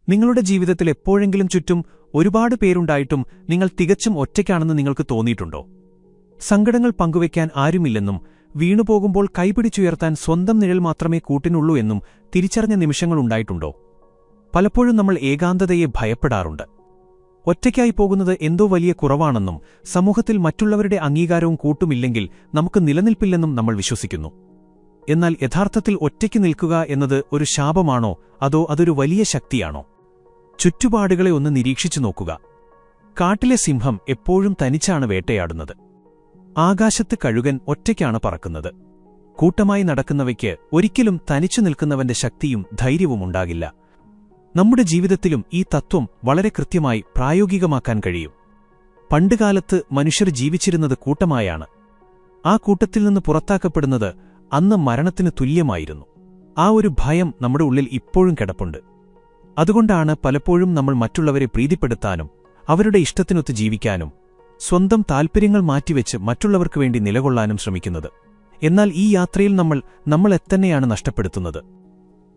നിങ്ങളുടെ ജീവിതത്തിൽ എപ്പോഴെങ്കിലും ചുറ്റും ഒരുപാട് പേരുണ്ടായിട്ടും നിങ്ങൾ തികച്ചും ഒറ്റയ്ക്കാണെന്ന് നിങ്ങൾക്ക് തോന്നിയിട്ടുണ്ടോ? സങ്കടങ്ങൾ പങ്കുവയ്ക്കാൻ ആരുമില്ലെന്നും വീണുപോകുമ്പോൾ കൈപിടിച്ചുയർത്താൻ സ്വന്തം നിഴൽ മാത്രമേ കൂട്ടിനുള്ളൂ എന്നും തിരിച്ചറിഞ്ഞ നിമിഷങ്ങളുണ്ടായിട്ടുണ്ടോ? പലപ്പോഴും നമ്മൾ ഏകാന്തതയെ ഭയപ്പെടാറുണ്ട്. ഒറ്റയ്ക്കായി പോകുന്നത് എന്തോ വലിയ കുറവാണെന്നും സമൂഹത്തിൽ മറ്റുള്ളവരുടെ അംഗീകാരവും കൂട്ടുമില്ലെങ്കിൽ നമുക്ക് നിലനിൽപ്പില്ലെന്നും നമ്മൾ വിശ്വസിക്കുന്നു. എന്നാൽ യഥാർത്ഥത്തിൽ ഒറ്റയ്ക്ക് നിൽക്കുക എന്നത് ഒരു ശാപമാണോ അതോ അതൊരു വലിയ ശക്തിയാണോ? ചുറ്റുപാടുകളെ ഒന്ന് നിരീക്ഷിച്ചു നോക്കുക. കാട്ടിലെ സിംഹം എപ്പോഴും തനിച്ചാണ് വേട്ടയാടുന്നത്. ആകാശത്ത് കഴുകൻ ഒറ്റയ്ക്കാണ് പറക്കുന്നത്. കൂട്ടമായി നടക്കുന്നവയ്ക്ക് ഒരിക്കലും തനിച്ചു നിൽക്കുന്നവന്റെ ശക്തിയും ധൈര്യവും ഉണ്ടാകില്ല. നമ്മുടെ ജീവിതത്തിലും ഈ തത്വം വളരെ കൃത്യമായി പ്രായോഗികമാക്കാൻ കഴിയും. പണ്ടുകാലത്ത് മനുഷ്യർ ജീവിച്ചിരുന്നത് കൂട്ടമായാണ്. ആ കൂട്ടത്തിൽ നിന്ന് പുറത്താക്കപ്പെടുന്നത് അന്ന് മരണത്തിന് തുല്യമായിരുന്നു. ആ ഒരു ഭയം നമ്മുടെ ഉള്ളിൽ ഇപ്പോഴും കിടപ്പുണ്ട്. അതുകൊണ്ടാണ് പലപ്പോഴും നമ്മൾ മറ്റുള്ളവരെ പ്രീതിപ്പെടുത്താനും അവരുടെ ഇഷ്ടത്തിനൊത്ത് ജീവിക്കാനും സ്വന്തം താൽപ്പര്യങ്ങൾ മാറ്റിവെച്ച് മറ്റുള്ളവർക്ക് വേണ്ടി നിലകൊള്ളാനും ശ്രമിക്കുന്നത്. എന്നാൽ ഈ യാത്രയിൽ നമ്മൾ എത്തന്നെയാണ് നഷ്ടപ്പെടുത്തുന്നത്.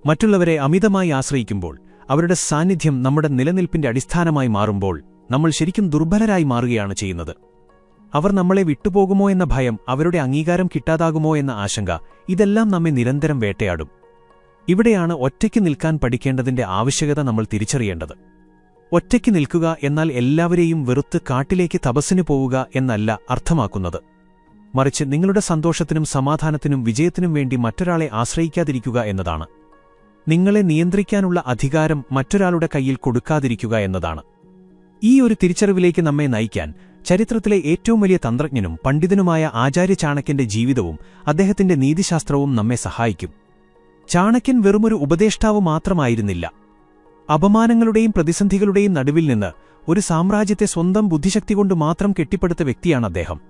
മറ്റുള്ളവരെ അമിതമായി ആശ്രയിക്കുമ്പോൾ, അവരുടെ സാന്നിധ്യം നമ്മുടെ നിലനിൽപ്പിന്റെ അടിസ്ഥാനമായി മാറുമ്പോൾ നമ്മൾ ശരിക്കും ദുർബലരായി മാറുകയാണ് ചെയ്യുന്നത്. അവർ നമ്മളെ വിട്ടുപോകുമോ എന്ന ഭയം, അവരുടെ അംഗീകാരം കിട്ടാതാകുമോ എന്ന ആശങ്ക, ഇതെല്ലാം നമ്മെ നിരന്തരം വേട്ടയാടും. ഇവിടെയാണ് ഒറ്റയ്ക്ക് നിൽക്കാൻ പഠിക്കേണ്ടതിന്റെ ആവശ്യകത നമ്മൾ തിരിച്ചറിയേണ്ടത്. ഒറ്റയ്ക്ക് നിൽക്കുക എന്നാൽ എല്ലാവരെയും വെറുത്ത് കാട്ടിലേക്ക് തപസ്സിന് പോവുക എന്നല്ല അർത്ഥമാക്കുന്നത്. മറിച്ച് നിങ്ങളുടെ സന്തോഷത്തിനും സമാധാനത്തിനും വിജയത്തിനും വേണ്ടി മറ്റൊരാളെ ആശ്രയിക്കാതിരിക്കുക എന്നതാണ്. നിങ്ങളെ നിയന്ത്രിക്കാനുള്ള അധികാരം മറ്റൊരാളുടെ കയ്യിൽ കൊടുക്കാതിരിക്കുക എന്നതാണ്. ഈ ഒരു തിരിച്ചറിവിലേക്ക് നമ്മെ നയിക്കാൻ ചരിത്രത്തിലെ ഏറ്റവും വലിയ തന്ത്രജ്ഞനും പണ്ഡിതനുമായ ആചാര്യ ചാണക്യന്റെ ജീവിതവും അദ്ദേഹത്തിന്റെ നീതിശാസ്ത്രവും നമ്മെ സഹായിക്കും. ചാണക്യൻ വെറുമൊരു ഉപദേഷ്ടാവ് മാത്രമായിരുന്നില്ല. അപമാനങ്ങളുടെയും പ്രതിസന്ധികളുടെയും നടുവിൽ നിന്ന് ഒരു സാമ്രാജ്യത്തെ സ്വന്തം ബുദ്ധിശക്തി കൊണ്ട് മാത്രം കെട്ടിപ്പടുത്ത വ്യക്തിയാണ് അദ്ദേഹം.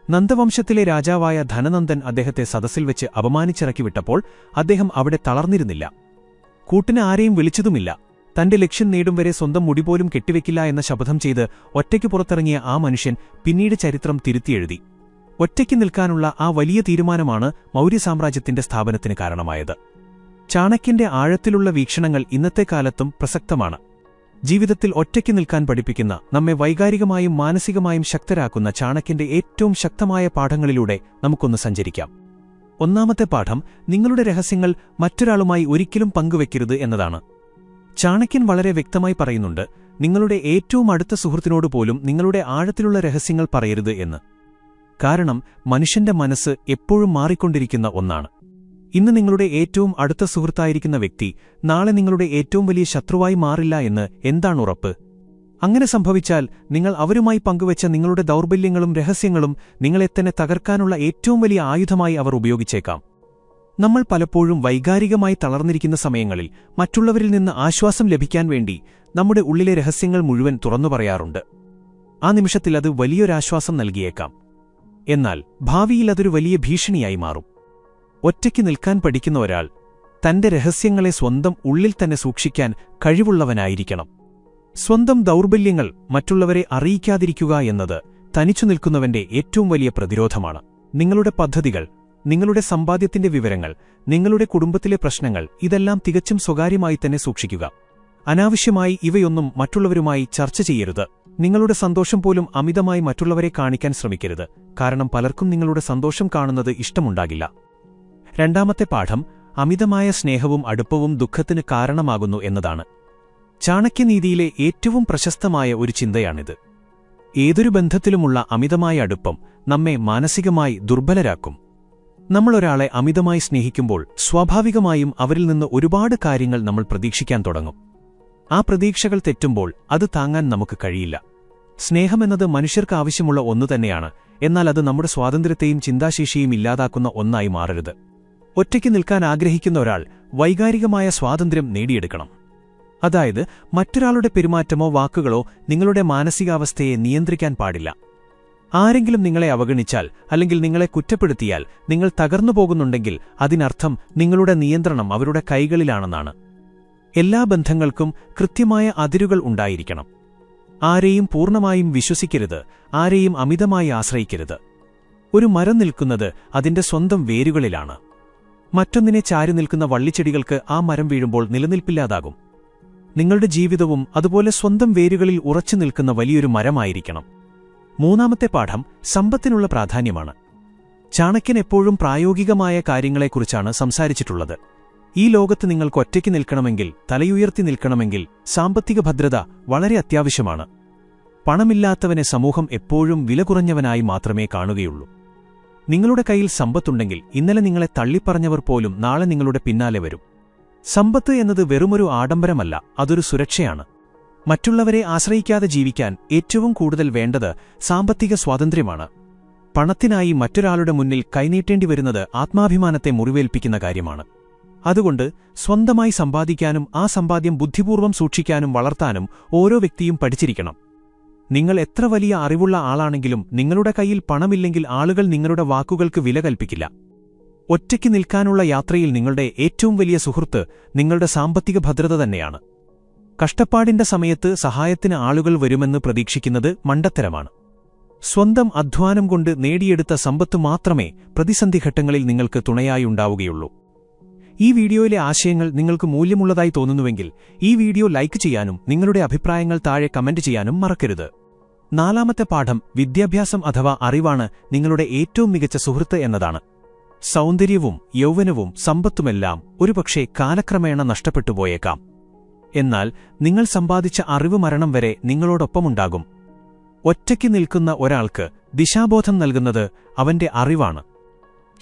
നന്ദവംശത്തിലെ രാജാവായ ധനനന്ദൻ അദ്ദേഹത്തെ സദസ്സിൽ വെച്ച് അപമാനിച്ചിറക്കിവിട്ടപ്പോൾ അദ്ദേഹം അവിടെ തളർന്നിരുന്നില്ല. കൂട്ടിന് ആരെയും വിളിച്ചതുമില്ല. തന്റെ ലക്ഷ്യം നേടും വരെ സ്വന്തം മുടിപോലും കെട്ടിവെക്കില്ല എന്ന ശപഥം ചെയ്ത് ഒറ്റയ്ക്ക് പുറത്തിറങ്ങിയ ആ മനുഷ്യൻ പിന്നീട് ചരിത്രം തിരുത്തിയെഴുതി. ഒറ്റയ്ക്ക് നിൽക്കാനുള്ള ആ വലിയ തീരുമാനമാണ് മൗര്യസാമ്രാജ്യത്തിന്റെ സ്ഥാപനത്തിന് കാരണമായത്. ചാണക്യന്റെ ആഴത്തിലുള്ള വീക്ഷണങ്ങൾ ഇന്നത്തെ കാലത്തും പ്രസക്തമാണ്. ജീവിതത്തിൽ ഒറ്റയ്ക്ക് നിൽക്കാൻ പഠിപ്പിക്കുന്ന, നമ്മെ വൈകാരികമായും മാനസികമായും ശക്തരാക്കുന്ന ചാണക്യന്റെ ഏറ്റവും ശക്തമായ പാഠങ്ങളിലൂടെ നമുക്കൊന്ന് സഞ്ചരിക്കാം. ഒന്നാമത്തെ പാഠം, നിങ്ങളുടെ രഹസ്യങ്ങൾ മറ്റൊരാളുമായി ഒരിക്കലും പങ്കുവെക്കരുത് എന്നതാണ്. ചാണക്യൻ വളരെ വ്യക്തമായി പറയുന്നുണ്ട്, നിങ്ങളുടെ ഏറ്റവും അടുത്ത സുഹൃത്തിനോട് പോലും നിങ്ങളുടെ ആഴത്തിലുള്ള രഹസ്യങ്ങൾ പറയരുത് എന്ന്. കാരണം മനുഷ്യന്റെ മനസ്സ് എപ്പോഴും മാറിക്കൊണ്ടിരിക്കുന്ന ഒന്നാണ്. ഇന്ന് നിങ്ങളുടെ ഏറ്റവും അടുത്ത സുഹൃത്തായിരിക്കുന്ന വ്യക്തി നാളെ നിങ്ങളുടെ ഏറ്റവും വലിയ ശത്രുവായി മാറില്ല എന്ന് എന്താണ് ഉറപ്പ്? അങ്ങനെ സംഭവിച്ചാൽ നിങ്ങൾ അവരുമായി പങ്കുവെച്ച നിങ്ങളുടെ ദൗർബല്യങ്ങളും രഹസ്യങ്ങളും നിങ്ങളെത്തന്നെ തകർക്കാനുള്ള ഏറ്റവും വലിയ ആയുധമായി അവർ ഉപയോഗിച്ചേക്കാം. നമ്മൾ പലപ്പോഴും വൈകാരികമായി തളർന്നിരിക്കുന്ന സമയങ്ങളിൽ മറ്റുള്ളവരിൽ നിന്ന് ആശ്വാസം ലഭിക്കാൻ വേണ്ടി നമ്മുടെ ഉള്ളിലെ രഹസ്യങ്ങൾ മുഴുവൻ തുറന്നു പറയാറുണ്ട്. ആ നിമിഷത്തിൽ അത് വലിയൊരാശ്വാസം നൽകിയേക്കാം. എന്നാൽ ഭാവിയിൽ അതൊരു വലിയ ഭീഷണിയായി മാറും. ഒറ്റയ്ക്ക് നിൽക്കാൻ പഠിക്കുന്ന ഒരാൾ തന്റെ രഹസ്യങ്ങളെ സ്വന്തം ഉള്ളിൽ തന്നെ സൂക്ഷിക്കാൻ കഴിവുള്ളവനായിരിക്കണം. സ്വന്തം ദൗർബല്യങ്ങൾ മറ്റുള്ളവരെ അറിയിക്കാതിരിക്കുക എന്നത് തനിച്ചു നിൽക്കുന്നവന്റെ ഏറ്റവും വലിയ പ്രതിരോധമാണ്. നിങ്ങളുടെ പദ്ധതികൾ, നിങ്ങളുടെ സമ്പാദ്യത്തിന്റെ വിവരങ്ങൾ, നിങ്ങളുടെ കുടുംബത്തിലെ പ്രശ്നങ്ങൾ, ഇതെല്ലാം തികച്ചും സ്വകാര്യമായി തന്നെ സൂക്ഷിക്കുക. അനാവശ്യമായി ഇവയൊന്നും മറ്റുള്ളവരുമായി ചർച്ച ചെയ്യരുത്. നിങ്ങളുടെ സന്തോഷം പോലും അമിതമായി മറ്റുള്ളവരെ കാണിക്കാൻ ശ്രമിക്കരുത്. കാരണം പലർക്കും നിങ്ങളുടെ സന്തോഷം കാണുന്നത് ഇഷ്ടമുണ്ടാകില്ല. രണ്ടാമത്തെ പാഠം, അമിതമായ സ്നേഹവും അടുപ്പവും ദുഃഖത്തിന് കാരണമാകുന്നു എന്നതാണ്. ചാണക്യനീതിയിലെ ഏറ്റവും പ്രശസ്തമായ ഒരു ചിന്തയാണിത്. ഏതൊരു ബന്ധത്തിലുമുള്ള അമിതമായ അടുപ്പം നമ്മെ മാനസികമായി ദുർബലരാക്കും. നമ്മളൊരാളെ അമിതമായി സ്നേഹിക്കുമ്പോൾ സ്വാഭാവികമായും അവരിൽ നിന്ന് ഒരുപാട് കാര്യങ്ങൾ നമ്മൾ പ്രതീക്ഷിക്കാൻ തുടങ്ങും. ആ പ്രതീക്ഷകൾ തെറ്റുമ്പോൾ അത് താങ്ങാൻ നമുക്ക് കഴിയില്ല. സ്നേഹമെന്നത് മനുഷ്യർക്ക് ആവശ്യമുള്ള ഒന്നു തന്നെയാണ്. എന്നാൽ അത് നമ്മുടെ സ്വാതന്ത്ര്യത്തെയും ചിന്താശേഷിയും ഇല്ലാതാക്കുന്ന ഒന്നായി മാറരുത്. ഒറ്റയ്ക്ക് നിൽക്കാൻ ആഗ്രഹിക്കുന്ന ഒരാൾ വൈകാരികമായ സ്വാതന്ത്ര്യം നേടിയെടുക്കണം. അതായത് മറ്റൊരാളുടെ പെരുമാറ്റമോ വാക്കുകളോ നിങ്ങളുടെ മാനസികാവസ്ഥയെ നിയന്ത്രിക്കാൻ പാടില്ല. ആരെങ്കിലും നിങ്ങളെ അവഗണിച്ചാൽ അല്ലെങ്കിൽ നിങ്ങളെ കുറ്റപ്പെടുത്തിയാൽ നിങ്ങൾ തകർന്നുപോകുന്നുണ്ടെങ്കിൽ അതിനർത്ഥം നിങ്ങളുടെ നിയന്ത്രണം അവരുടെ കൈകളിലാണെന്നാണ്. എല്ലാ ബന്ധങ്ങൾക്കും കൃത്യമായ അതിരുകൾ ഉണ്ടായിരിക്കണം. ആരെയും പൂർണ്ണമായും വിശ്വസിക്കരുത്, ആരെയും അമിതമായി ആശ്രയിക്കരുത്. ഒരു മരം നിൽക്കുന്നത് അതിന്റെ സ്വന്തം വേരുകളിലാണ്. മറ്റൊന്നിനെ ചാരി നിൽക്കുന്ന വള്ളിച്ചെടികൾക്ക് ആ മരം വീഴുമ്പോൾ നിലനിൽപ്പില്ലാതാകും. നിങ്ങളുടെ ജീവിതവും അതുപോലെ സ്വന്തം വേരുകളിൽ ഉറച്ചു നിൽക്കുന്ന വലിയൊരു മരമായിരിക്കണം. മൂന്നാമത്തെ പാഠം സമ്പത്തിനുള്ള പ്രാധാന്യമാണ്. ചാണക്യൻ എപ്പോഴും പ്രായോഗികമായ കാര്യങ്ങളെക്കുറിച്ചാണ് സംസാരിച്ചിട്ടുള്ളത്. ഈ ലോകത്ത് നിങ്ങൾക്ക് ഒറ്റയ്ക്ക് നിൽക്കണമെങ്കിൽ, തലയുയർത്തി നിൽക്കണമെങ്കിൽ സാമ്പത്തിക ഭദ്രത വളരെ അത്യാവശ്യമാണ്. പണമില്ലാത്തവനെ സമൂഹം എപ്പോഴും വില കുറഞ്ഞവനായി മാത്രമേ കാണുകയുള്ളൂ. നിങ്ങളുടെ കയ്യിൽ സമ്പത്തുണ്ടെങ്കിൽ ഇന്നലെ നിങ്ങളെ തള്ളിപ്പറഞ്ഞവർ പോലും നാളെ നിങ്ങളുടെ പിന്നാലെ വരും. സമ്പത്ത് എന്നത് വെറുമൊരു ആഡംബരമല്ല, അതൊരു സുരക്ഷയാണ്. മറ്റുള്ളവരെ ആശ്രയിക്കാതെ ജീവിക്കാൻ ഏറ്റവും കൂടുതൽ വേണ്ടത് സാമ്പത്തിക സ്വാതന്ത്ര്യമാണ്. പണത്തിനായി മറ്റൊരാളുടെ മുന്നിൽ കൈനീട്ടേണ്ടി വരുന്നത് ആത്മാഭിമാനത്തെ മുറിവേൽപ്പിക്കുന്ന കാര്യമാണ്. അതുകൊണ്ട് സ്വന്തമായി സമ്പാദിക്കാനും ആ സമ്പാദ്യം ബുദ്ധിപൂർവ്വം സൂക്ഷിക്കാനും വളർത്താനും ഓരോ വ്യക്തിയും പഠിച്ചിരിക്കണം. നിങ്ങൾ എത്ര വലിയ അറിവുള്ള ആളാണെങ്കിലും നിങ്ങളുടെ കയ്യിൽ പണമില്ലെങ്കിൽ ആളുകൾ നിങ്ങളുടെ വാക്കുകൾക്ക് വില കൽപ്പിക്കില്ല. ഒറ്റയ്ക്ക് നിൽക്കാനുള്ള യാത്രയിൽ നിങ്ങളുടെ ഏറ്റവും വലിയ സുഹൃത്ത് നിങ്ങളുടെ സാമ്പത്തിക ഭദ്രത തന്നെയാണ്. കഷ്ടപ്പാടിന്റെ സമയത്ത് സഹായത്തിന് ആളുകൾ വരുമെന്ന് പ്രതീക്ഷിക്കുന്നത് മണ്ടത്തരമാണ്. സ്വന്തം അധ്വാനം കൊണ്ട് നേടിയെടുത്ത സമ്പത്ത് മാത്രമേ പ്രതിസന്ധിഘട്ടങ്ങളിൽ നിങ്ങൾക്ക് തുണയായുണ്ടാവുകയുള്ളൂ. ഈ വീഡിയോയിലെ ആശയങ്ങൾ നിങ്ങൾക്ക് മൂല്യമുള്ളതായി തോന്നുന്നുവെങ്കിൽ ഈ വീഡിയോ ലൈക്ക് ചെയ്യാനും നിങ്ങളുടെ അഭിപ്രായങ്ങൾ താഴെ കമന്റ് ചെയ്യാനും മറക്കരുത്. നാലാമത്തെ പാഠം വിദ്യാഭ്യാസം അഥവാ അറിവാണ് നിങ്ങളുടെ ഏറ്റവും മികച്ച സുഹൃത്ത് എന്നതാണ്. സൗന്ദര്യവും യൗവനവും സമ്പത്തുമെല്ലാം ഒരുപക്ഷേ കാലക്രമേണ നഷ്ടപ്പെട്ടുപോയേക്കാം. എന്നാൽ നിങ്ങൾ സമ്പാദിച്ച അറിവ് മരണം വരെ നിങ്ങളോടൊപ്പമുണ്ടാകും. ഒറ്റയ്ക്ക് നിൽക്കുന്ന ഒരാൾക്ക് ദിശാബോധം നൽകുന്നത് അവന്റെ അറിവാണ്.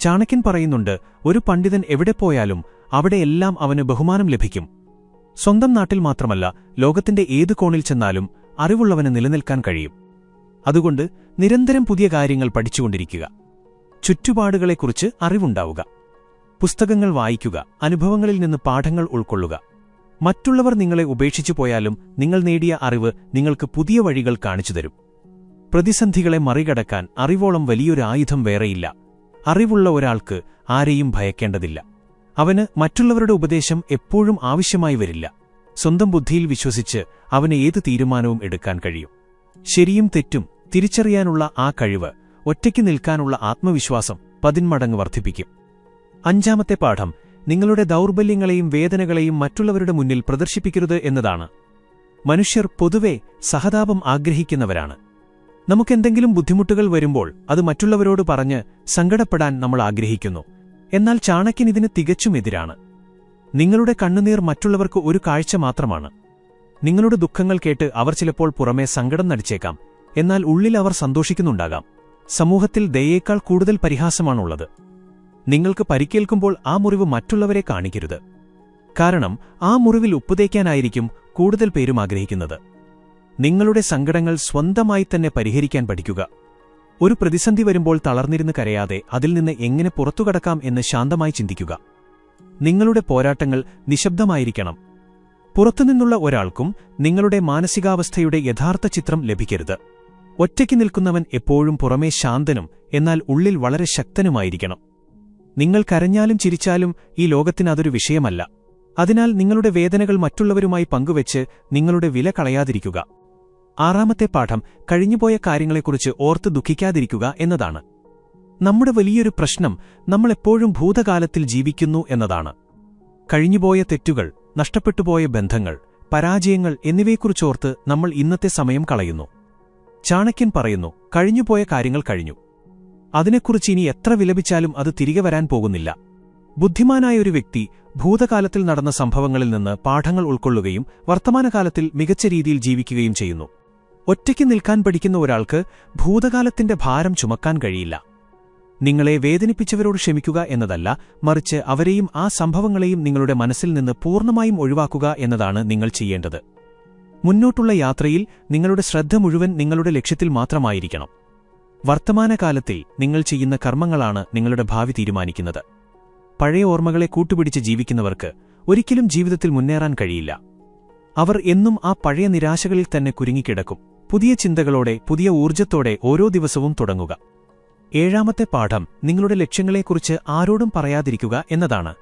ചാണക്യൻ പറയുന്നുണ്ട്, ഒരു പണ്ഡിതൻ എവിടെ പോയാലും അവിടെയെല്ലാം അവന് ബഹുമാനം ലഭിക്കും. സ്വന്തം നാട്ടിൽ മാത്രമല്ല, ലോകത്തിന്റെ ഏതു കോണിൽ ചെന്നാലും അറിവുള്ളവന് നിലനിൽക്കാൻ കഴിയും. അതുകൊണ്ട് നിരന്തരം പുതിയ കാര്യങ്ങൾ പഠിച്ചുകൊണ്ടിരിക്കുക. ചുറ്റുപാടുകളെക്കുറിച്ച് അറിവുണ്ടാവുക. പുസ്തകങ്ങൾ വായിക്കുക, അനുഭവങ്ങളിൽ നിന്ന് പാഠങ്ങൾ ഉൾക്കൊള്ളുക. മറ്റുള്ളവർ നിങ്ങളെ ഉപേക്ഷിച്ചു പോയാലും നിങ്ങൾ നേടിയ അറിവ് നിങ്ങൾക്ക് പുതിയ വഴികൾ കാണിച്ചുതരും. പ്രതിസന്ധികളെ മറികടക്കാൻ അറിവോളം വലിയൊരു ആയുധം വേറെയില്ല. അറിവുള്ള ഒരാൾക്ക് ആരെയും ഭയക്കേണ്ടതില്ല. അവന് മറ്റുള്ളവരുടെ ഉപദേശം എപ്പോഴും ആവശ്യമായി വരില്ല. സ്വന്തം ബുദ്ധിയിൽ വിശ്വസിച്ച് അവന് ഏത് തീരുമാനവും എടുക്കാൻ കഴിയും. ശരിയും തെറ്റും തിരിച്ചറിയാനുള്ള ആ കഴിവ് ഒറ്റയ്ക്ക് നിൽക്കാനുള്ള ആത്മവിശ്വാസം 10 മടങ്ങ് വർദ്ധിപ്പിക്കും. അഞ്ചാമത്തെ പാഠം നിങ്ങളുടെ ദൗർബല്യങ്ങളെയും വേദനകളെയും മറ്റുള്ളവരുടെ മുന്നിൽ പ്രദർശിപ്പിക്കരുത് എന്നതാണ്. മനുഷ്യർ പൊതുവെ സഹതാപം ആഗ്രഹിക്കുന്നവരാണ്. നമുക്കെന്തെങ്കിലും ബുദ്ധിമുട്ടുകൾ വരുമ്പോൾ അത് മറ്റുള്ളവരോട് പറഞ്ഞ് സങ്കടപ്പെടാൻ നമ്മൾ ആഗ്രഹിക്കുന്നു. എന്നാൽ ചാണക്യൻ ഇതിന് തികച്ചും എതിരാണ്. നിങ്ങളുടെ കണ്ണുനീർ മറ്റുള്ളവർക്ക് ഒരു കാഴ്ച മാത്രമാണ്. നിങ്ങളുടെ ദുഃഖങ്ങൾ കേട്ട് അവർ ചിലപ്പോൾ പുറമേ സങ്കടം നടിച്ചേക്കാം, എന്നാൽ ഉള്ളിൽ അവർ സന്തോഷിക്കുന്നുണ്ടാകാം. സമൂഹത്തിൽ ദയേക്കാൾ കൂടുതൽ പരിഹാസമാണുള്ളത്. നിങ്ങൾക്ക് പരിക്കേൽക്കുമ്പോൾ ആ മുറിവ് മറ്റുള്ളവരെ കാണിക്കരുത്. കാരണം ആ മുറിവിൽ ഉപ്പുതേക്കാനായിരിക്കും കൂടുതൽ പേരും ആഗ്രഹിക്കുന്നത്. നിങ്ങളുടെ സങ്കടങ്ങൾ സ്വന്തമായി തന്നെ പരിഹരിക്കാൻ പഠിക്കുക. ഒരു പ്രതിസന്ധി വരുമ്പോൾ തളർന്നിരുന്ന് കരയാതെ അതിൽ നിന്ന് എങ്ങനെ പുറത്തുകടക്കാം എന്ന് ശാന്തമായി ചിന്തിക്കുക. നിങ്ങളുടെ പോരാട്ടങ്ങൾ നിശബ്ദമായിരിക്കണം. പുറത്തുനിന്നുള്ള ഒരാൾക്കും നിങ്ങളുടെ മാനസികാവസ്ഥയുടെ യഥാർത്ഥ ചിത്രം ലഭിക്കരുത്. ഒറ്റയ്ക്ക് നിൽക്കുന്നവൻ എപ്പോഴും പുറമേ ശാന്തനും എന്നാൽ ഉള്ളിൽ വളരെ ശക്തനുമായിരിക്കണം. നിങ്ങൾ കരഞ്ഞാലും ചിരിച്ചാലും ഈ ലോകത്തിന് അതൊരു വിഷയമല്ല. അതിനാൽ നിങ്ങളുടെ വേദനകൾ മറ്റുള്ളവരുമായി പങ്കുവെച്ച് നിങ്ങളുടെ വില കളയാതിരിക്കുക. ആറാമത്തെ പാഠം കഴിഞ്ഞുപോയ കാര്യങ്ങളെക്കുറിച്ച് ഓർത്ത് ദുഃഖിക്കാതിരിക്കുക എന്നതാണ്. നമ്മുടെ വലിയൊരു പ്രശ്നം നമ്മൾ എപ്പോഴും ഭൂതകാലത്തിൽ ജീവിക്കുന്നു എന്നതാണ്. കഴിഞ്ഞുപോയ തെറ്റുകൾ, നഷ്ടപ്പെട്ടുപോയ ബന്ധങ്ങൾ, പരാജയങ്ങൾ എന്നിവയെക്കുറിച്ചോർത്ത് നമ്മൾ ഇന്നത്തെ സമയം കളയുന്നു. ചാണക്യൻ പറയുന്നു, കഴിഞ്ഞുപോയ കാര്യങ്ങൾ കഴിഞ്ഞു. അതിനെക്കുറിച്ച് ഇനി എത്ര വിലപിച്ചാലും അത് തിരികെ വരാൻ പോകുന്നില്ല. ബുദ്ധിമാനായ ഒരു വ്യക്തി ഭൂതകാലത്തിൽ നടന്ന സംഭവങ്ങളിൽ നിന്ന് പാഠങ്ങൾ ഉൾക്കൊള്ളുകയും വർത്തമാനകാലത്തിൽ മികച്ച രീതിയിൽ ജീവിക്കുകയും ചെയ്യുന്നു. ഒറ്റയ്ക്ക് നിൽക്കാൻ പഠിക്കുന്ന ഒരാൾക്ക് ഭൂതകാലത്തിന്റെ ഭാരം ചുമക്കാൻ കഴിയില്ല. നിങ്ങളെ വേദനിപ്പിച്ചവരോട് ക്ഷമിക്കുക എന്നതല്ല, മറിച്ച് അവരെയും ആ സംഭവങ്ങളെയും നിങ്ങളുടെ മനസ്സിൽ നിന്ന് പൂർണ്ണമായും ഒഴിവാക്കുക എന്നതാണ് നിങ്ങൾ ചെയ്യേണ്ടത്. മുന്നോട്ടുള്ള യാത്രയിൽ നിങ്ങളുടെ ശ്രദ്ധ മുഴുവൻ നിങ്ങളുടെ ലക്ഷ്യത്തിൽ മാത്രമായിരിക്കണം. വർത്തമാനകാലത്തിൽ നിങ്ങൾ ചെയ്യുന്ന കർമ്മങ്ങളാണ് നിങ്ങളുടെ ഭാവി തീരുമാനിക്കുന്നത്. പഴയ ഓർമ്മകളെ കൂട്ടുപിടിച്ച് ജീവിക്കുന്നവർക്ക് ഒരിക്കലും ജീവിതത്തിൽ മുന്നേറാൻ കഴിയില്ല. അവർ എന്നും ആ പഴയ നിരാശകളിൽ തന്നെ കുരുങ്ങിക്കിടക്കും. പുതിയ ചിന്തകളോടെ, പുതിയ ഊർജ്ജത്തോടെ ഓരോ ദിവസവും തുടങ്ങുക. ഏഴാമത്തെ പാഠം നിങ്ങളുടെ ലക്ഷ്യങ്ങളെക്കുറിച്ച് ആരോടും പറയാതിരിക്കുക എന്നതാണ്.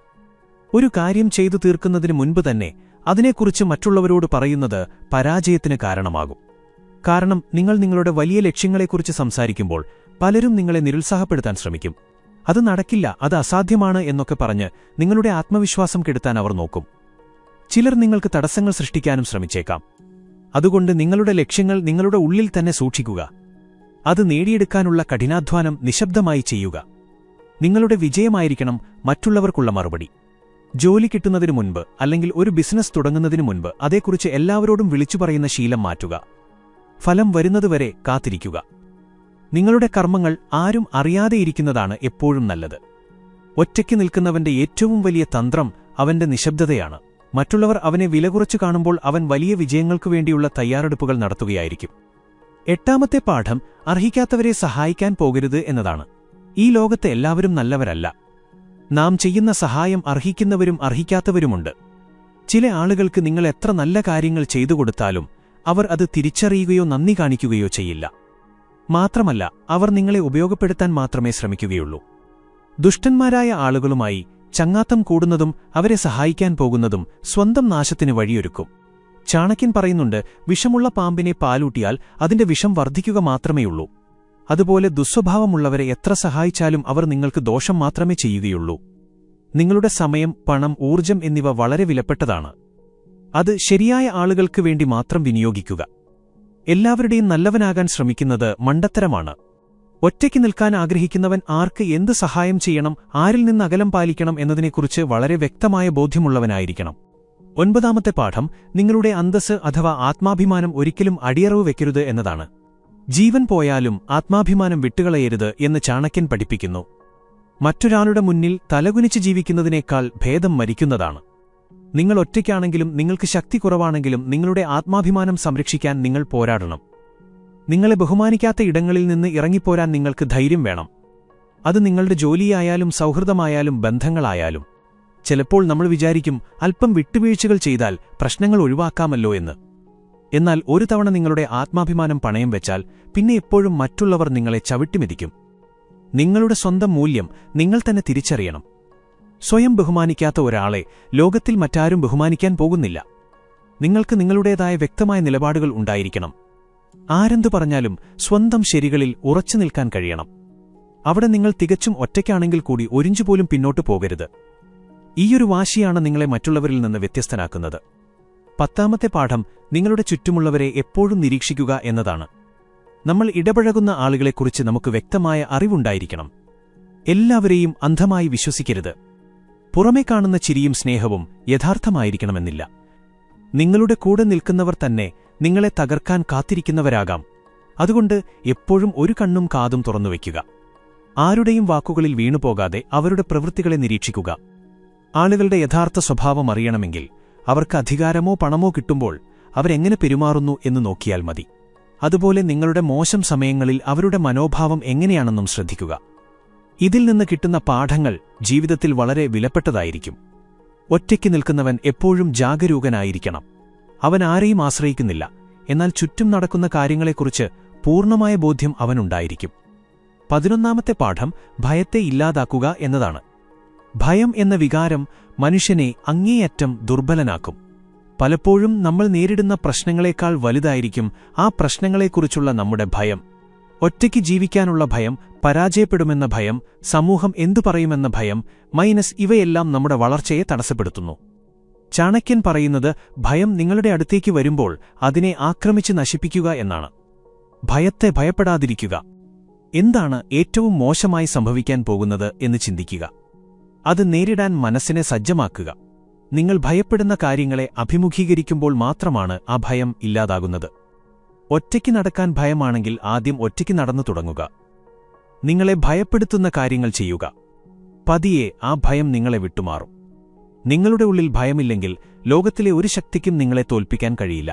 ഒരു കാര്യം ചെയ്തു തീർക്കുന്നതിന് മുൻപ് തന്നെ അതിനെക്കുറിച്ച് മറ്റുള്ളവരോട് പറയുന്നത് പരാജയത്തിന് കാരണമാകും. കാരണം നിങ്ങൾ നിങ്ങളുടെ വലിയ ലക്ഷ്യങ്ങളെക്കുറിച്ച് സംസാരിക്കുമ്പോൾ പലരും നിങ്ങളെ നിരുത്സാഹപ്പെടുത്താൻ ശ്രമിക്കും. അത് നടക്കില്ല, അത് അസാധ്യമാണ് എന്നൊക്കെ പറഞ്ഞ് നിങ്ങളുടെ ആത്മവിശ്വാസം കെടുത്താൻ അവർ നോക്കും. ചിലർ നിങ്ങൾക്ക് തടസ്സങ്ങൾ സൃഷ്ടിക്കാനും ശ്രമിച്ചേക്കാം. അതുകൊണ്ട് നിങ്ങളുടെ ലക്ഷ്യങ്ങൾ നിങ്ങളുടെ ഉള്ളിൽ തന്നെ സൂക്ഷിക്കുക. അത് നേടിയെടുക്കാനുള്ള കഠിനാധ്വാനം നിശബ്ദമായി ചെയ്യുക. നിങ്ങളുടെ വിജയമായിരിക്കണം മറ്റുള്ളവർക്കുള്ള മറുപടി. ജോലി കിട്ടുന്നതിനു മുൻപ് അല്ലെങ്കിൽ ഒരു ബിസിനസ് തുടങ്ങുന്നതിനു മുൻപ് അതേക്കുറിച്ച് എല്ലാവരോടും വിളിച്ചു പറയുന്ന ശീലം മാറ്റുക. ഫലം വരുന്നതുവരെ കാത്തിരിക്കുക. നിങ്ങളുടെ കർമ്മങ്ങൾ ആരും അറിയാതെയിരിക്കുന്നതാണ് എപ്പോഴും നല്ലത്. ഒറ്റയ്ക്ക് നിൽക്കുന്നവന്റെ ഏറ്റവും വലിയ തന്ത്രം അവന്റെ നിശബ്ദതയാണ്. മറ്റുള്ളവർ അവനെ വിലകുറച്ചു കാണുമ്പോൾ അവൻ വലിയ വിജയങ്ങൾക്കു വേണ്ടിയുള്ള തയ്യാറെടുപ്പുകൾ നടത്തുകയായിരിക്കും. 8ാമത്തെ പാഠം അർഹിക്കാത്തവരെ സഹായിക്കാൻ പോകരുത് എന്നതാണ്. ഈ ലോകത്ത് എല്ലാവരും നല്ലവരല്ല. നാം ചെയ്യുന്ന സഹായം അർഹിക്കുന്നവരും അർഹിക്കാത്തവരുമുണ്ട്. ചില ആളുകൾക്ക് നിങ്ങൾ എത്ര നല്ല കാര്യങ്ങൾ ചെയ്തു കൊടുത്താലും അവർ അത് തിരിച്ചറിയുകയോ നന്ദി കാണിക്കുകയോ ചെയ്യില്ല. മാത്രമല്ല, അവർ നിങ്ങളെ ഉപയോഗപ്പെടുത്താൻ മാത്രമേ ശ്രമിക്കുകയുള്ളൂ. ദുഷ്ടന്മാരായ ആളുകളുമായി ചങ്ങാത്തം കൂടുന്നതും അവരെ സഹായിക്കാൻ പോകുന്നതും സ്വന്തം നാശത്തിന് വഴിയൊരുക്കും. ചാണക്യൻ പറയുന്നുണ്ട്, വിഷമുള്ള പാമ്പിനെ പാലൂട്ടിയാൽ അതിന്റെ വിഷം വർദ്ധിക്കുക മാത്രമേയുള്ളൂ. അതുപോലെ ദുസ്വഭാവമുള്ളവരെ എത്ര സഹായിച്ചാലും അവർ നിങ്ങൾക്ക് ദോഷം മാത്രമേ ചെയ്യുകയുള്ളൂ. നിങ്ങളുടെ സമയം, പണം, ഊർജ്ജം എന്നിവ വളരെ വിലപ്പെട്ടതാണ്. അത് ശരിയായ ആളുകൾക്ക് വേണ്ടി മാത്രം വിനിയോഗിക്കുക. എല്ലാവരുടെയും നല്ലവനാകാൻ ശ്രമിക്കുന്നത് മണ്ടത്തരമാണ്. ഒറ്റയ്ക്ക് നിൽക്കാൻ ആഗ്രഹിക്കുന്നവൻ ആർക്ക് എന്ത് സഹായം ചെയ്യണം, ആരിൽ നിന്ന് അകലം പാലിക്കണം എന്നതിനെക്കുറിച്ച് വളരെ വ്യക്തമായ ബോധ്യമുള്ളവനായിരിക്കണം. 9ാമത്തെ പാഠം നിങ്ങളുടെ അന്തസ്സ് അഥവാ ആത്മാഭിമാനം ഒരിക്കലും അടിയറവ് വെക്കരുത് എന്നതാണ്. ജീവൻ പോയാലും ആത്മാഭിമാനം വിട്ടുകളയരുത് എന്ന് ചാണക്യൻ പഠിപ്പിക്കുന്നു. മറ്റൊരാളുടെ മുന്നിൽ തലകുനിച്ച് ജീവിക്കുന്നതിനേക്കാൾ ഭേദം മരിക്കുന്നതാണ്. നിങ്ങൾ ഒറ്റയ്ക്കാണെങ്കിലും നിങ്ങൾക്ക് ശക്തി കുറവാണെങ്കിലും നിങ്ങളുടെ ആത്മാഭിമാനം സംരക്ഷിക്കാൻ നിങ്ങൾ പോരാടണം. നിങ്ങളെ ബഹുമാനിക്കാത്ത ഇടങ്ങളിൽ നിന്ന് ഇറങ്ങിപ്പോരാൻ നിങ്ങൾക്ക് ധൈര്യം വേണം. അത് നിങ്ങളുടെ ജോലിയായാലും സൗഹൃദമായാലും ബന്ധങ്ങളായാലും. ചിലപ്പോൾ നമ്മൾ വിചാരിക്കും, അല്പം വിട്ടുവീഴ്ചകൾ ചെയ്താൽ പ്രശ്നങ്ങൾ ഒഴിവാക്കാമല്ലോ എന്ന്. എന്നാൽ ഒരു തവണ നിങ്ങളുടെ ആത്മാഭിമാനം പണയം വെച്ചാൽ പിന്നെ എപ്പോഴും മറ്റുള്ളവർ നിങ്ങളെ ചവിട്ടിമെതിക്കും. നിങ്ങളുടെ സ്വന്തം മൂല്യം നിങ്ങൾ തന്നെ തിരിച്ചറിയണം. സ്വയം ബഹുമാനിക്കാത്ത ഒരാളെ ലോകത്തിൽ മറ്റാരും ബഹുമാനിക്കാൻ പോകുന്നില്ല. നിങ്ങൾക്ക് നിങ്ങളുടേതായ വ്യക്തമായ നിലപാടുകൾ ഉണ്ടായിരിക്കണം. ആരെന്തു പറഞ്ഞാലും സ്വന്തം ശരികളിൽ ഉറച്ചു നിൽക്കാൻ കഴിയണം. അവിടെ നിങ്ങൾ തികച്ചും ഒറ്റയ്ക്കാണെങ്കിൽ കൂടി ഒരിഞ്ചുപോലും പിന്നോട്ടു പോകരുത്. ഈയൊരു വാശിയാണ് നിങ്ങളെ മറ്റുള്ളവരിൽ നിന്ന് വ്യത്യസ്തനാക്കുന്നത്. 10ാമത്തെ പാഠം നിങ്ങളുടെ ചുറ്റുമുള്ളവരെ എപ്പോഴും നിരീക്ഷിക്കുക എന്നതാണ്. നമ്മൾ ഇടപഴകുന്ന ആളുകളെക്കുറിച്ച് നമുക്ക് വ്യക്തമായ അറിവുണ്ടായിരിക്കണം. എല്ലാവരെയും അന്ധമായി വിശ്വസിക്കരുത്. പുറമേ കാണുന്ന ചിരിയും സ്നേഹവും യഥാർത്ഥമായിരിക്കണമെന്നില്ല. നിങ്ങളുടെ കൂടെ നിൽക്കുന്നവർ തന്നെ നിങ്ങളെ തകർക്കാൻ കാത്തിരിക്കുന്നവരാകാം. അതുകൊണ്ട് എപ്പോഴും ഒരു കണ്ണും കാതും തുറന്നുവെക്കുക. ആരുടെയും വാക്കുകളിൽ വീണുപോകാതെ അവരുടെ പ്രവൃത്തികളെ നിരീക്ഷിക്കുക. ആളുകളുടെ യഥാർത്ഥ സ്വഭാവം അറിയണമെങ്കിൽ അവർക്ക് അധികാരമോ പണമോ കിട്ടുമ്പോൾ അവരെങ്ങനെ പെരുമാറുന്നു എന്ന് നോക്കിയാൽ മതി. അതുപോലെ നിങ്ങളുടെ മോശം സമയങ്ങളിൽ അവരുടെ മനോഭാവം എങ്ങനെയാണെന്നും ശ്രദ്ധിക്കുക. ഇതിൽ നിന്ന് കിട്ടുന്ന പാഠങ്ങൾ ജീവിതത്തിൽ വളരെ വിലപ്പെട്ടതായിരിക്കും. ഒറ്റയ്ക്ക് നിൽക്കുന്നവൻ എപ്പോഴും ജാഗരൂകനായിരിക്കണം. അവൻ ആരെയും ആശ്രയിക്കുന്നില്ല, എന്നാൽ ചുറ്റും നടക്കുന്ന കാര്യങ്ങളെക്കുറിച്ച് പൂർണ്ണമായ ബോധ്യം അവനുണ്ടായിരിക്കും. 11ാമത്തെ പാഠം ഭയത്തെ ഇല്ലാതാക്കുക എന്നതാണ്. ഭയം എന്ന വികാരം മനുഷ്യനെ അങ്ങേയറ്റം ദുർബലനാക്കും. പലപ്പോഴും നമ്മൾ നേരിടുന്ന പ്രശ്നങ്ങളെക്കാൾ വലുതായിരിക്കും ആ പ്രശ്നങ്ങളെക്കുറിച്ചുള്ള നമ്മുടെ ഭയം. ഒറ്റയ്ക്ക് ജീവിക്കാനുള്ള ഭയം, പരാജയപ്പെടുമെന്ന ഭയം, സമൂഹം എന്തു പറയുമെന്ന ഭയം, ഇവയെല്ലാം നമ്മുടെ വളർച്ചയെ തടസ്സപ്പെടുത്തുന്നു. ചാണക്യൻ പറയുന്നത് ഭയം നിങ്ങളുടെ അടുത്തേക്ക് വരുമ്പോൾ അതിനെ ആക്രമിച്ച് നശിപ്പിക്കുക എന്നാണ്. ഭയത്തെ ഭയപ്പെടാതിരിക്കുക. എന്താണ് ഏറ്റവും മോശമായി സംഭവിക്കാൻ പോകുന്നത് എന്ന് ചിന്തിക്കുക. അത് നേരിടാൻ മനസ്സിനെ സജ്ജമാക്കുക. നിങ്ങൾ ഭയപ്പെടുന്ന കാര്യങ്ങളെ അഭിമുഖീകരിക്കുമ്പോൾ മാത്രമാണ് ആ ഭയം ഇല്ലാതാകുന്നത്. ഒറ്റയ്ക്ക് നടക്കാൻ ഭയമാണെങ്കിൽ ആദ്യം ഒറ്റയ്ക്ക് നടന്നു തുടങ്ങുക. നിങ്ങളെ ഭയപ്പെടുത്തുന്ന കാര്യങ്ങൾ ചെയ്യുക. പതിയെ ആ ഭയം നിങ്ങളെ വിട്ടുമാറും. നിങ്ങളുടെ ഉള്ളിൽ ഭയമില്ലെങ്കിൽ ലോകത്തിലെ ഒരു ശക്തിക്കും നിങ്ങളെ തോൽപ്പിക്കാൻ കഴിയില്ല.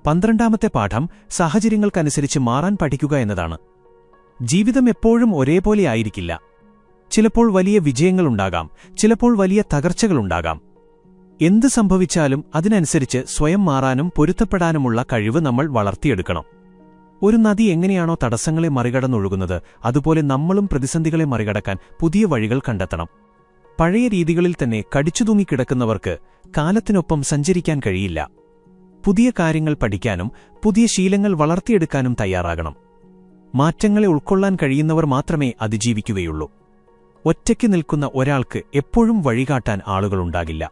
12ാമത്തെ പാഠം സാഹചര്യങ്ങൾക്കനുസരിച്ച് മാറാൻ പഠിക്കുക എന്നതാണ്. ജീവിതം എപ്പോഴും ഒരേപോലെ ആയിരിക്കില്ല. ചിലപ്പോൾ വലിയ വിജയങ്ങളുണ്ടാകാം, ചിലപ്പോൾ വലിയ തകർച്ചകളുണ്ടാകാം. എന്ത് സംഭവിച്ചാലും അതിനനുസരിച്ച് സ്വയം മാറാനും പൊരുത്തപ്പെടാനുമുള്ള കഴിവ് നമ്മൾ വളർത്തിയെടുക്കണം. ഒരു നദി എങ്ങനെയാണോ തടസ്സങ്ങളെ മറികടന്നൊഴുകുന്നത്, അതുപോലെ നമ്മളും പ്രതിസന്ധികളെ മറികടക്കാൻ പുതിയ വഴികൾ കണ്ടെത്തണം. പഴയ രീതികളിൽ തന്നെ കടിച്ചുതൂങ്ങിക്കിടക്കുന്നവർക്ക് കാലത്തിനൊപ്പം സഞ്ചരിക്കാൻ കഴിയില്ല. പുതിയ കാര്യങ്ങൾ പഠിക്കാനും പുതിയ ശീലങ്ങൾ വളർത്തിയെടുക്കാനും തയ്യാറാകണം. മാറ്റങ്ങളെ ഉൾക്കൊള്ളാൻ കഴിയുന്നവർ മാത്രമേ അതിജീവിക്കുകയുള്ളൂ. ഒറ്റയ്ക്ക് നിൽക്കുന്ന ഒരാൾക്ക് എപ്പോഴും വഴികാട്ടാൻ ആളുകളുണ്ടാകില്ല.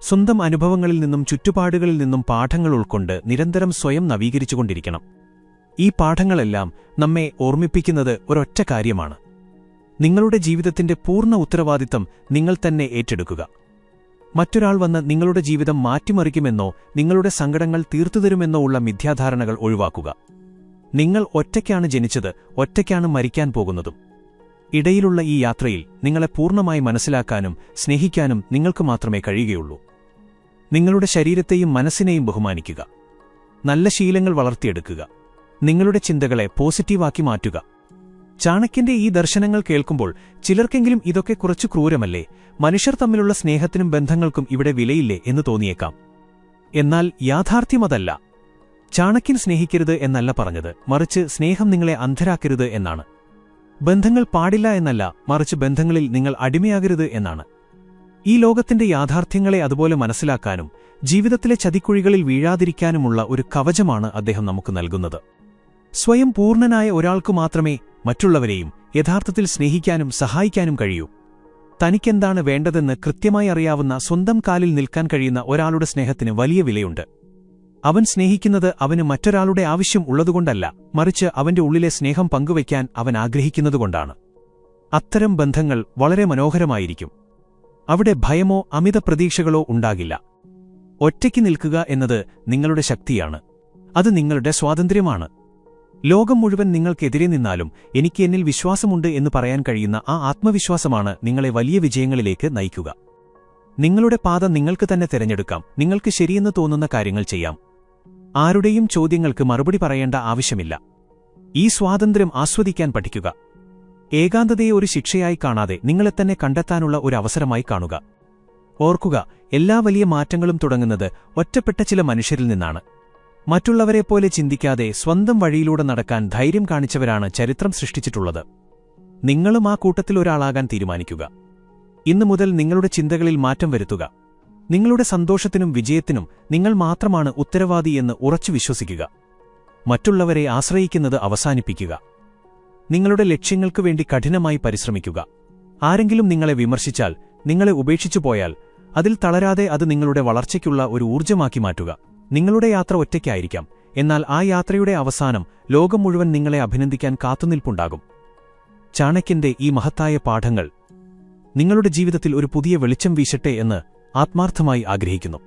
സ്വന്തം അനുഭവങ്ങളിൽ നിന്നും ചുറ്റുപാടുകളിൽ നിന്നും പാഠങ്ങൾ ഉൾക്കൊണ്ട് നിരന്തരം സ്വയം നവീകരിച്ചുകൊണ്ടിരിക്കണം. ഈ പാഠങ്ങളെല്ലാം നമ്മെ ഓർമ്മിപ്പിക്കുന്നത് ഒരൊറ്റ കാര്യമാണ്: നിങ്ങളുടെ ജീവിതത്തിന്റെ പൂർണ്ണ ഉത്തരവാദിത്തം നിങ്ങൾ തന്നെ ഏറ്റെടുക്കുക. മറ്റൊരാൾ വന്ന് നിങ്ങളുടെ ജീവിതം മാറ്റിമറിക്കുമെന്നോ നിങ്ങളുടെ സങ്കടങ്ങൾ തീർത്തുതരുമെന്നോ ഉള്ള മിഥ്യാധാരണകൾ ഒഴിവാക്കുക. നിങ്ങൾ ഒറ്റയ്ക്കാണ് ജനിച്ചത്, ഒറ്റയ്ക്കാണ് മരിക്കാൻ പോകുന്നതും. ഇടയിലുള്ള ഈ യാത്രയിൽ നിങ്ങളെ പൂർണ്ണമായി മനസ്സിലാക്കാനും സ്നേഹിക്കാനും നിങ്ങൾക്ക് മാത്രമേ കഴിയുകയുള്ളൂ. നിങ്ങളുടെ ശരീരത്തെയും മനസ്സിനെയും ബഹുമാനിക്കുക. നല്ല ശീലങ്ങൾ വളർത്തിയെടുക്കുക. നിങ്ങളുടെ ചിന്തകളെ പോസിറ്റീവാക്കി മാറ്റുക. ചാണക്യന്റെ ഈ ദർശനങ്ങൾ കേൾക്കുമ്പോൾ ചിലർക്കെങ്കിലും ഇതൊക്കെ കുറച്ചു ക്രൂരമല്ലേ, മനുഷ്യർ തമ്മിലുള്ള സ്നേഹത്തിനും ബന്ധങ്ങൾക്കും ഇവിടെ വിലയില്ലേ എന്ന് തോന്നിയേക്കാം. എന്നാൽ യാഥാർത്ഥ്യമതല്ല. ചാണക്യൻ സ്നേഹിക്കരുത് എന്നല്ല പറഞ്ഞത്, മറിച്ച് സ്നേഹം നിങ്ങളെ അന്ധരാക്കരുത് എന്നാണ്. ബന്ധങ്ങൾ പാടില്ല എന്നല്ല, മറിച്ച് ബന്ധങ്ങളിൽ നിങ്ങൾ അടിമയാകരുത് എന്നാണ്. ഈ ലോകത്തിന്റെ യാഥാർത്ഥ്യങ്ങളെ അതുപോലെ മനസ്സിലാക്കാനും ജീവിതത്തിലെ ചതിക്കുഴികളിൽ വീഴാതിരിക്കാനുമുള്ള ഒരു കവചമാണ് അദ്ദേഹം നമുക്ക് നൽകുന്നത്. സ്വയം പൂർണ്ണനായ ഒരാൾക്കു മാത്രമേ മറ്റുള്ളവരെയും യഥാർത്ഥത്തിൽ സ്നേഹിക്കാനും സഹായിക്കാനും കഴിയൂ. തനിക്കെന്താണ് വേണ്ടതെന്ന് കൃത്യമായി അറിയാവുന്ന, സ്വന്തം കാലിൽ നിൽക്കാൻ കഴിയുന്ന ഒരാളുടെ സ്നേഹത്തിന് വലിയ വിലയുണ്ട്. അവൻ സ്നേഹിക്കുന്നത് അവന് മറ്റൊരാളുടെ ആവശ്യം ഉള്ളതുകൊണ്ടല്ല, മറിച്ച് അവന്റെ ഉള്ളിലെ സ്നേഹം പങ്കുവയ്ക്കാൻ അവൻ ആഗ്രഹിക്കുന്നതുകൊണ്ടാണ്. അത്തരം ബന്ധങ്ങൾ വളരെ മനോഹരമായിരിക്കും. അവിടെ ഭയമോ അമിത പ്രതീക്ഷകളോ ഉണ്ടാകില്ല. ഒറ്റയ്ക്ക് നിൽക്കുക എന്നത് നിങ്ങളുടെ ശക്തിയാണ്. അത് നിങ്ങളുടെ സ്വാതന്ത്ര്യമാണ്. ലോകം മുഴുവൻ നിങ്ങൾക്കെതിരെ നിന്നാലും എനിക്ക് എന്നിൽ വിശ്വാസമുണ്ട് എന്ന് പറയാൻ കഴിയുന്ന ആ ആത്മവിശ്വാസമാണ് നിങ്ങളെ വലിയ വിജയങ്ങളിലേക്ക് നയിക്കുക. നിങ്ങളുടെ പാത നിങ്ങൾക്ക് തന്നെ തിരഞ്ഞെടുക്കാം. നിങ്ങൾക്ക് ശരിയെന്ന് തോന്നുന്ന കാര്യങ്ങൾ ചെയ്യാം. ആരുടെയും ചോദ്യങ്ങൾക്ക് മറുപടി പറയേണ്ട ആവശ്യമില്ല. ഈ സ്വാതന്ത്ര്യം ആസ്വദിക്കാൻ പഠിക്കുക. ഏകാന്തതയെ ഒരു ശിക്ഷയായി കാണാതെ നിങ്ങളെത്തന്നെ കണ്ടെത്താനുള്ള ഒരു അവസരമായി കാണുക. ഓർക്കുക, എല്ലാ വലിയ മാറ്റങ്ങളും തുടങ്ങുന്നത് ഒറ്റപ്പെട്ട ചില മനുഷ്യരിൽ നിന്നാണ്. മറ്റുള്ളവരെപ്പോലെ ചിന്തിക്കാതെ സ്വന്തം വഴിയിലൂടെ നടക്കാൻ ധൈര്യം കാണിച്ചവരാണ് ചരിത്രം സൃഷ്ടിച്ചിട്ടുള്ളത്. നിങ്ങളും ആ കൂട്ടത്തിൽ ഒരാളാകാൻ തീരുമാനിക്കുക. ഇന്നു മുതൽ നിങ്ങളുടെ ചിന്തകളിൽ മാറ്റം വരുത്തുക. നിങ്ങളുടെ സന്തോഷത്തിനും വിജയത്തിനും നിങ്ങൾ മാത്രമാണ് ഉത്തരവാദി എന്ന് ഉറച്ചു വിശ്വസിക്കുക. മറ്റുള്ളവരെ ആശ്രയിക്കുന്നത് അവസാനിപ്പിക്കുക. നിങ്ങളുടെ ലക്ഷ്യങ്ങൾക്കു വേണ്ടി കഠിനമായി പരിശ്രമിക്കുക. ആരെങ്കിലും നിങ്ങളെ വിമർശിച്ചാൽ, നിങ്ങളെ ഉപേക്ഷിച്ചു പോയാൽ, അതിൽ തളരാതെ അത് നിങ്ങളുടെ വളർച്ചയ്ക്കുള്ള ഒരു ഊർജ്ജമാക്കി മാറ്റുക. നിങ്ങളുടെ യാത്ര ഒറ്റയ്ക്കായിരിക്കാം, എന്നാൽ ആ യാത്രയുടെ അവസാനം ലോകം മുഴുവൻ നിങ്ങളെ അഭിനന്ദിക്കാൻ കാത്തുനിൽപ്പുണ്ടാകും. ചാണക്യന്റെ ഈ മഹത്തായ പാഠങ്ങൾ നിങ്ങളുടെ ജീവിതത്തിൽ ഒരു പുതിയ വെളിച്ചം വീശട്ടെ എന്ന് ആത്മാർത്ഥമായി ആഗ്രഹിക്കുന്നു.